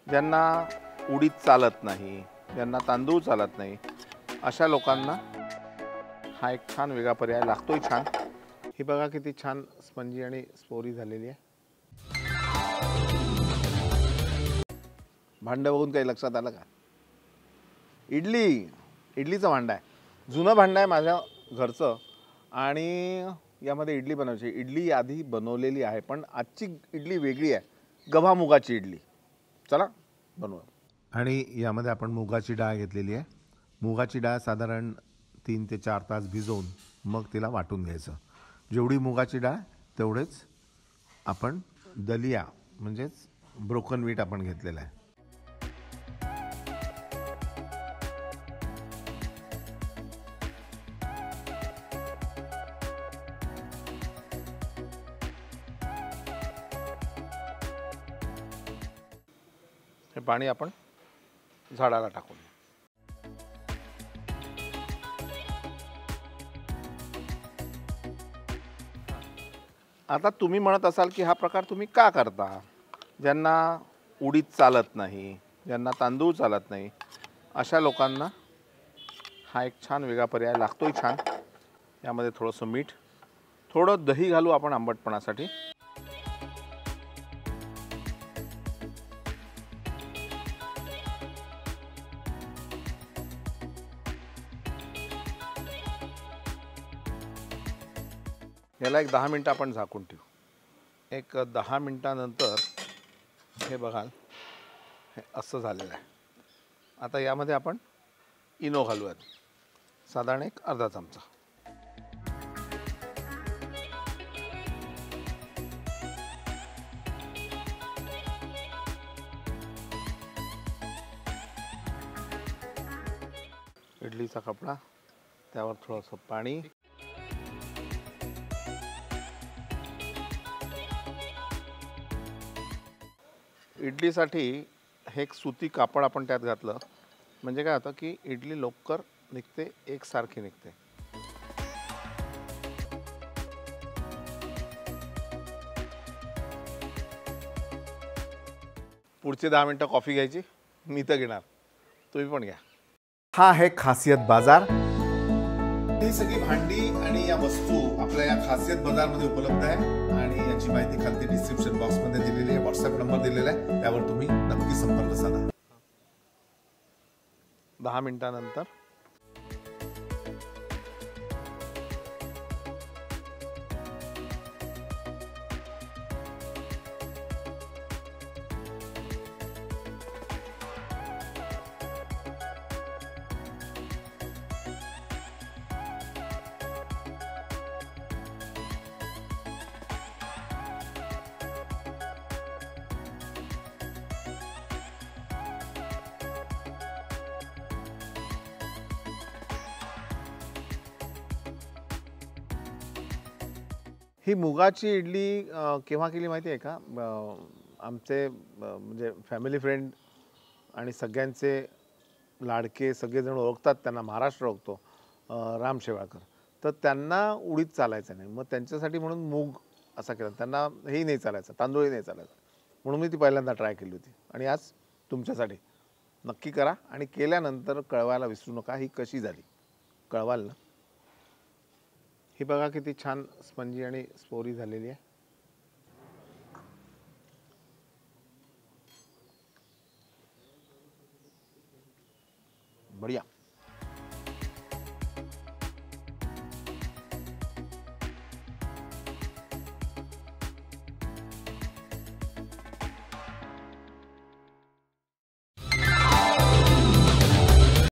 ज्यांना उडीद चालत नाही, ज्यांना तांदूळ चालत नाही, अशा लोकांना हा एक छान वेगळा पर्याय लागतोय। छान ही बघा किती छान स्पंजी आणि स्पोरी झालेली आहे। भांडं बघून काही लक्षात आलं का? इडलीचं भांडं आहे, जुनं भांडं आहे माझ्या घरचं आणि यामध्ये इडली बनवायची। इडली आधी बनवलेली आहे पण आजची इडली वेगळी आहे, गव्हा मुगाची इडली। चला बनवू। आणि यामध्ये आपण मुगाची डाळ घेतलेली आहे। मुगाची डाळ साधारण 3 ते 4 तास भिजवून मग तिला वाटून घ्यायचं। जेवढी मुगाची डाळ तेवढेच आपण दलिया म्हणजेच ब्रोकन व्हीट आपण घेतलेला आहे। हे पाणी आपण झाडाला टाकून। आता तुम्ही म्हणत असाल की हा प्रकार तुम्ही का करता? ज्यांना उडीद चालत नाही, ज्यांना तांदूळ चालत नाही, अशा लोकांना हा एक छान वेगळा पर्याय लागतोय। छान यामध्ये थोडंसं मीठ, थोडं दही घालू आपण आंबटपणासाठी। याला एक 10 मिनिटं आपण झाकून ठेवू। एक 10 मिनिटानंतर हे बघाल हे असं झालेलं आहे। आता यामध्ये आपण इनो घालूयात, साधारण एक अर्धा चमचा। इडलीचा कपडा, त्यावर थोडंसं पाणी, इडलीसाठी हे एक सुती कापड आपण त्यात घातलं म्हणजे काय होतं की इडली लवकर निघते, एकसारखी निघते। पुढचे 10 मिनिटं कॉफी घ्यायची, मी तर घेणार, तुम्ही पण घ्या। हा आहे खासियत बाजार। ही सगळी भांडी आणि या वस्तू आपल्या या खासियत बाजारमध्ये उपलब्ध आहे आणि याची माहिती खाली डिस्क्रिप्शन बॉक्समध्ये दिलेली आहे, व्हॉट्सअप नंबर दिलेला आहे, त्यावर तुम्ही नक्की संपर्क साधा। 10 मिनिटानंतर ही मुगाची इडली केव्हा केली माहिती आहे का? आमचे म्हणजे फॅमिली फ्रेंड आणि सगळ्यांचे लाडके सगळेजण ओळखतात त्यांना, महाराष्ट्र ओळखतो, राम शेवाळकर। तर त्यांना उडीद चालायचं नाही, मग त्यांच्यासाठी म्हणून मूग असा केला। त्यांना हेही नाही चालायचं, तांदूळही नाही चालायचं, म्हणून मी ती पहिल्यांदा ट्राय केली होती आणि आज तुमच्यासाठी। नक्की करा आणि केल्यानंतर कळवायला विसरू नका ही कशी झाली, कळवाल ना? ही बघा किती छान स्पंजी आणि स्पोरी झालेली आहे। बढ़िया।